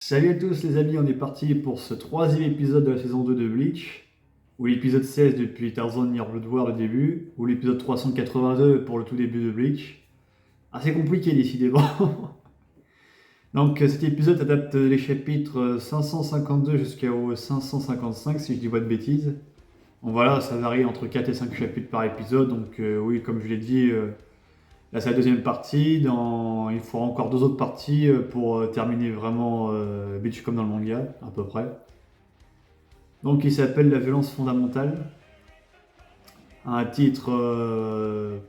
Salut à tous les amis, on est parti pour ce troisième épisode de la saison 2 de Bleach, ou l'épisode 16 depuis Tarzan Year Blood War le début, ou l'épisode 382 pour le tout début de Bleach. Assez compliqué décidément. Donc cet épisode adapte les chapitres 552 jusqu'au 555 si je dis pas de bêtises. Bon voilà, ça varie entre 4 et 5 chapitres par épisode, donc oui comme je l'ai dit, là c'est la deuxième partie, il faudra encore deux autres parties pour terminer vraiment Bleach comme dans le manga, à peu près. Donc il s'appelle La violence fondamentale. Un titre, je ne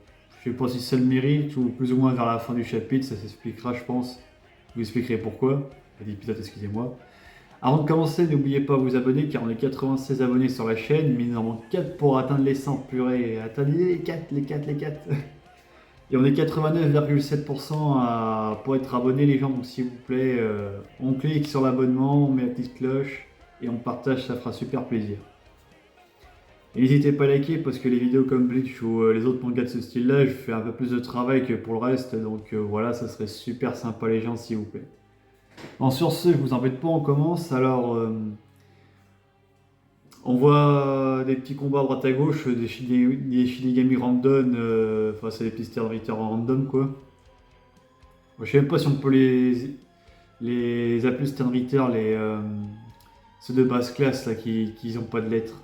sais pas si c'est le mérite ou plus ou moins vers la fin du chapitre, ça s'expliquera je pense. Je vous expliquerai pourquoi. L'épisode, excusez-moi. Avant de commencer, n'oubliez pas de vous abonner car on est 96 abonnés sur la chaîne, mais il en manque 4 pour atteindre les 100 purée. Attendez, les 4, les 4, les 4. Et on est 89,7% pour être abonné les gens, donc s'il vous plaît, on clique sur l'abonnement, on met la petite cloche et on partage, ça fera super plaisir. Et n'hésitez pas à liker parce que les vidéos comme Bleach ou les autres mangas de ce style-là, je fais un peu plus de travail que pour le reste, donc voilà, ça serait super sympa les gens s'il vous plaît. Bon, sur ce, je vous embête pas, on commence. Alors, on voit des petits combats à droite à gauche, des Shinigami random, face à des petits serviteurs random quoi. Bon, je sais même pas si on peut les appeler Sternritter, ceux de basse classe là qui ont pas de lettres.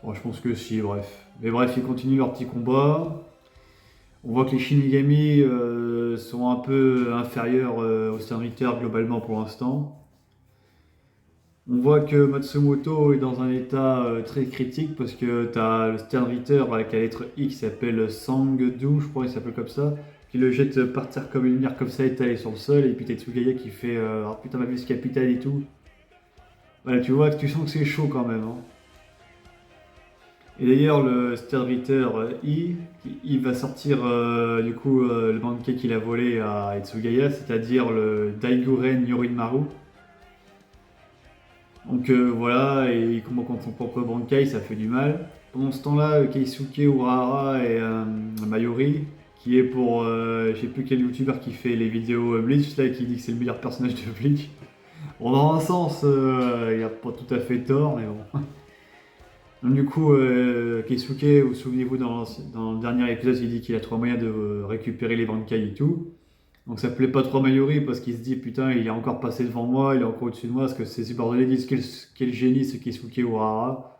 Bon, je pense que si, bref. Mais bref, ils continuent leur petit combat. On voit que les Shinigami sont un peu inférieurs aux Sternritter globalement pour l'instant. On voit que Matsumoto est dans un état très critique parce que tu as le Sternritter avec la lettre I qui s'appelle Sangdu, je crois qu'il s'appelle comme ça, qui le jette par terre comme une lumière comme ça étalée sur le sol, et puis t'as Tsugaya qui fait ah putain ma vis capitale et tout. Voilà, tu vois, tu sens que c'est chaud quand même. Hein. Et d'ailleurs, le Sternritter I, il va sortir du coup le banquet qu'il a volé à Itsugaya, c'est-à-dire le Daiguren Yorinmaru. Donc voilà, et il combat contre son propre Bankai, ça fait du mal. Pendant ce temps-là, Keisuke Urahara et Mayuri, qui est pour je sais plus quel youtubeur qui fait les vidéos Bleach, là, qui dit que c'est le meilleur personnage de Bleach. Bon, dans un sens, il a pas tout à fait tort, mais bon. Donc du coup, Keisuke, vous souvenez-vous, dans le dernier épisode, il dit qu'il a trouvé moyen de récupérer les Bankai et tout. Donc ça plaît pas trop à Mayuri parce qu'il se dit putain il est encore passé devant moi, il est encore au-dessus de moi parce que ses subordonnés disent quel génie ce Keisuke Urahara.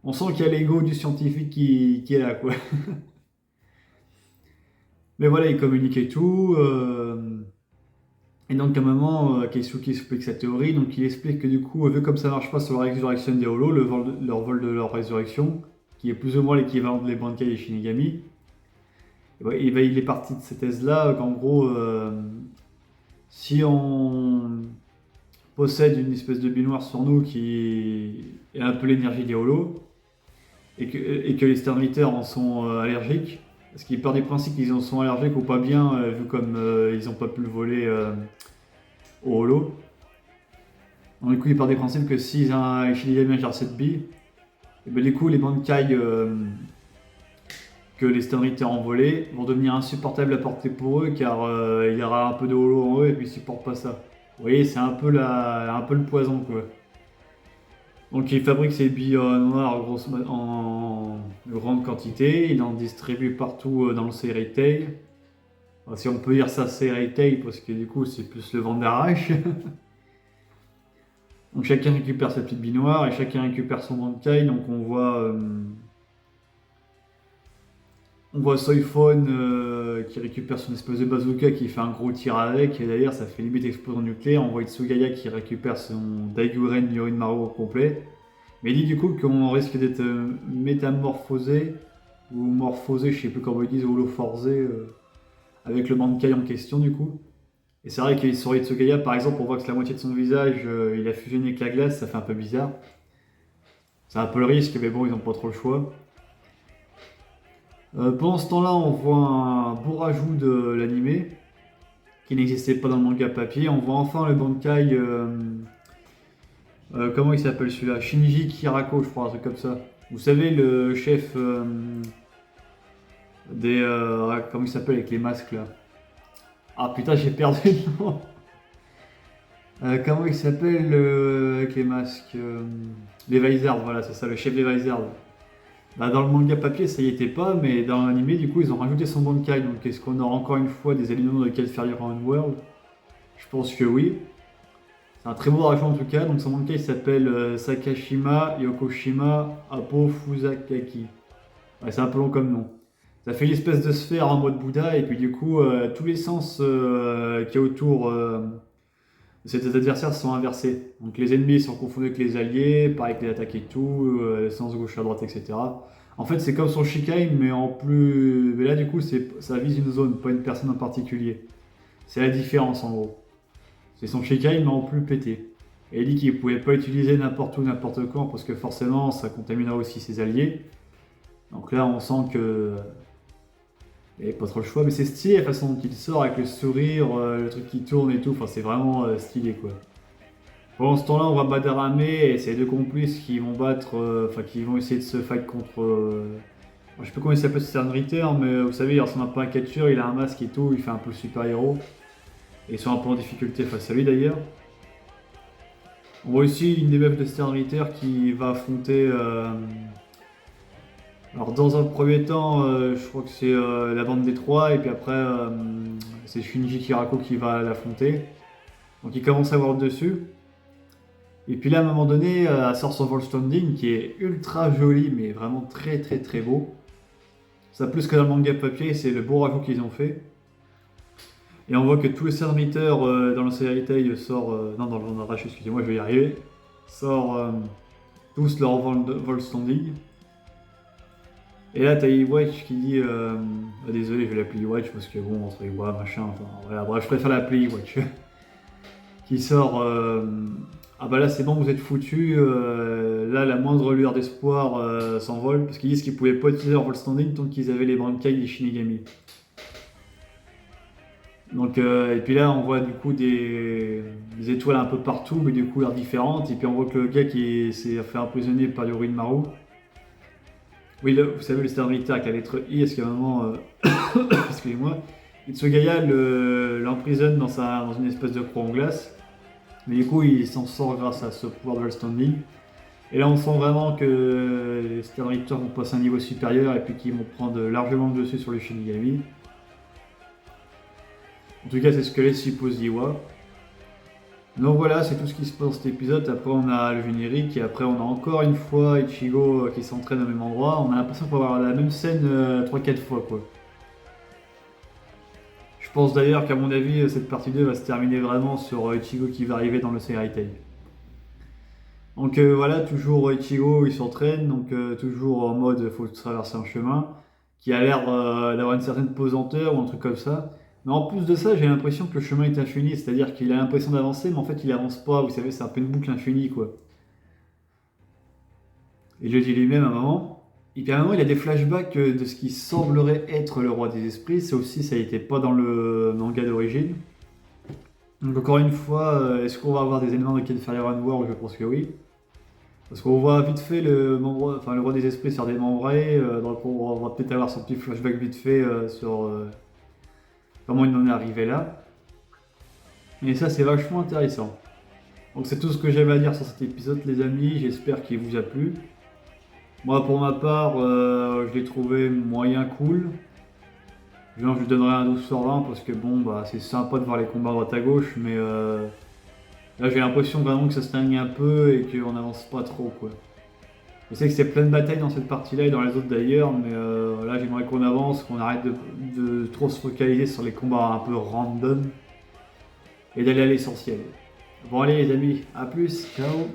On sent qu'il y a l'ego du scientifique qui est là quoi. Mais voilà il communique et tout. Et donc à un moment Keisuke explique sa théorie, donc il explique que du coup vu comme ça marche pas sur la résurrection des Holos, leur vol de leur résurrection, qui est plus ou moins l'équivalent de les Bankai et Shinigami, et ben, il est parti de cette thèse là qu'en gros si on possède une espèce de binoir sur nous qui est un peu l'énergie des holos, et que les sterniteurs en sont allergiques, parce qu'ils partent du principe qu'ils en sont allergiques ou pas bien, vu comme ils n'ont pas pu le voler au holo. Donc du coup, ils partent du principe que s'ils ont un Shinigami ingère cette bille, et ben, du coup, les Bankai que les sterniteurs ont volés vont devenir insupportables à porter pour eux, car il y aura un peu de holo en eux et puis ils supportent pas ça. Vous voyez, c'est un peu le poison quoi. Donc il fabrique ses billes noires en grande quantité, il en distribue partout dans le Seirei. Si on peut dire ça Seirei parce que du coup c'est plus le vent d'arrache. Donc chacun récupère sa petite bille noire et chacun récupère son Bankai. Donc on voit Soifon qui récupère son espèce de bazooka qui fait un gros tir avec, et d'ailleurs ça fait limite explosion nucléaire. On voit Itsugaya qui récupère son Daiguren Yorinmaru au complet. Mais il dit du coup qu'on risque d'être métamorphosé, ou morphosé, je sais plus comment ils disent, ou holoforzé, avec le Bankai en question du coup. Et c'est vrai que sur Itsugaya par exemple, on voit que la moitié de son visage, il a fusionné avec la glace, ça fait un peu bizarre. C'est un peu le risque, mais bon, ils n'ont pas trop le choix. Pendant ce temps-là, on voit un beau rajout de l'animé, qui n'existait pas dans le manga papier. On voit enfin le Bankai, comment il s'appelle celui-là, Shinji Kirako, je crois, un truc comme ça. Vous savez, le chef des... comment il s'appelle avec les masques là. Ah putain, j'ai perdu le nom. Comment il s'appelle avec les masques les Vizard, voilà, c'est ça, le chef des Vizard. Bah, dans le manga papier, ça y était pas, mais dans l'animé, du coup, ils ont rajouté son Bankai. Donc, est-ce qu'on aura encore une fois des éléments de Fairy Round World? Je pense que oui. C'est un très beau rajout en tout cas. Donc, son Bankai s'appelle Sakashima Yokoshima Apo Fusakaki. Ouais, c'est un peu long comme nom. Ça fait une espèce de sphère en mode Bouddha, et puis du coup, tous les sens qu'il y a autour ces adversaires sont inversés. Donc les ennemis sont confondus avec les alliés, pareil avec les attaques et tout, les sens gauche à droite, etc. En fait, c'est comme son Shikai, mais en plus. Mais là, du coup, ça vise une zone, pas une personne en particulier. C'est la différence en gros. C'est son Shikai, mais en plus pété. Et il dit qu'il ne pouvait pas utiliser n'importe où, n'importe quand, parce que forcément, ça contaminera aussi ses alliés. Donc là, on sent que. Il n'y avait pas trop le choix, mais c'est stylé la façon dont il sort avec le sourire, le truc qui tourne et tout. Enfin, c'est vraiment stylé quoi. Pendant ce temps-là, on voit Badarame et ses deux complices qui vont battre, enfin qui vont essayer de se fight contre. Je sais pas comment il s'appelle ce Stern Ritter, mais vous savez, il ressemble un peu à un catcheur, il a un masque et tout, il fait un peu le super-héros. Et ils sont un peu en difficulté face à lui d'ailleurs. On voit aussi une des meufs de Stern Ritter qui va affronter. Alors dans un premier temps, je crois que c'est la bande des trois, et puis après c'est Shinji Kirako qui va l'affronter. Donc il commence à avoir le dessus. Et puis là, à un moment donné, elle sort son Vol Standing qui est ultra joli, mais vraiment très très très beau. Ça plus que dans le manga papier, c'est le beau rajout qu'ils ont fait. Et on voit que tous les serviteurs dans le Série Tail sortent, non dans le Vendor Rush, excusez-moi, je vais y arriver, sortent tous leur Vol Standing. Et là, t'as Iwatch qui dit désolé, je vais l'appeler Iwatch parce que bon, entre les bois, machin, enfin voilà, bref, je préfère l'appeler Iwatch. Qui sort ah bah là c'est bon, vous êtes foutus, là la moindre lueur d'espoir s'envole, parce qu'ils disent qu'ils pouvaient pas utiliser leur vol standing tant qu'ils avaient les Bankai des Shinigami. Donc, et puis là on voit du coup des étoiles un peu partout, mais des couleurs différentes, et puis on voit que le gars qui s'est fait emprisonner par Maru. Oui, là, vous savez, le Stern Ritter avec la lettre I, est-ce qu'à un moment, excusez-moi, Itsugaya l'emprisonne dans une espèce de croix en glace. Mais du coup, il s'en sort grâce à ce pouvoir de Wall Standing. Et là, on sent vraiment que les Stern Ritter vont passer à un niveau supérieur et puis qu'ils vont prendre largement le dessus sur les Shinigami. En tout cas, c'est ce que laisse supposer Iwa. Donc voilà, c'est tout ce qui se passe dans cet épisode. Après, on a le générique et après, on a encore une fois Ichigo qui s'entraîne au même endroit. On a l'impression qu'on va avoir la même scène 3-4 fois quoi. Je pense d'ailleurs qu'à mon avis, cette partie 2 va se terminer vraiment sur Ichigo qui va arriver dans le Sekai Tail. Donc voilà, toujours Ichigo il s'entraîne, donc toujours en mode faut traverser un chemin, qui a l'air d'avoir une certaine pesanteur ou un truc comme ça. Mais en plus de ça, j'ai l'impression que le chemin est infini, c'est-à-dire qu'il a l'impression d'avancer, mais en fait il avance pas, vous savez, c'est un peu une boucle infinie quoi. Et je le dis lui-même à un moment. Et puis à un moment, il a des flashbacks de ce qui semblerait être le roi des esprits. Ça aussi, ça n'était pas dans le manga d'origine. Donc encore une fois, est-ce qu'on va avoir des éléments de Fairy Round World? Je pense que oui. Parce qu'on voit vite fait le roi des esprits sur des membrés. Donc on va peut-être avoir son petit flashback vite fait sur comment il en est arrivé là. Et ça, c'est vachement intéressant. Donc c'est tout ce que j'avais à dire sur cet épisode, les amis. J'espère qu'il vous a plu. Moi, pour ma part, je l'ai trouvé moyen cool. Genre, je lui donnerais un 12 sur 20 parce que bon, bah, c'est sympa de voir les combats à droite à gauche, mais là j'ai l'impression vraiment que ça se stagne un peu et qu'on n'avance pas trop quoi. Je sais que c'est plein de batailles dans cette partie-là et dans les autres d'ailleurs, mais là j'aimerais qu'on avance, qu'on arrête de trop se focaliser sur les combats un peu random et d'aller à l'essentiel. Bon allez les amis, à plus, ciao.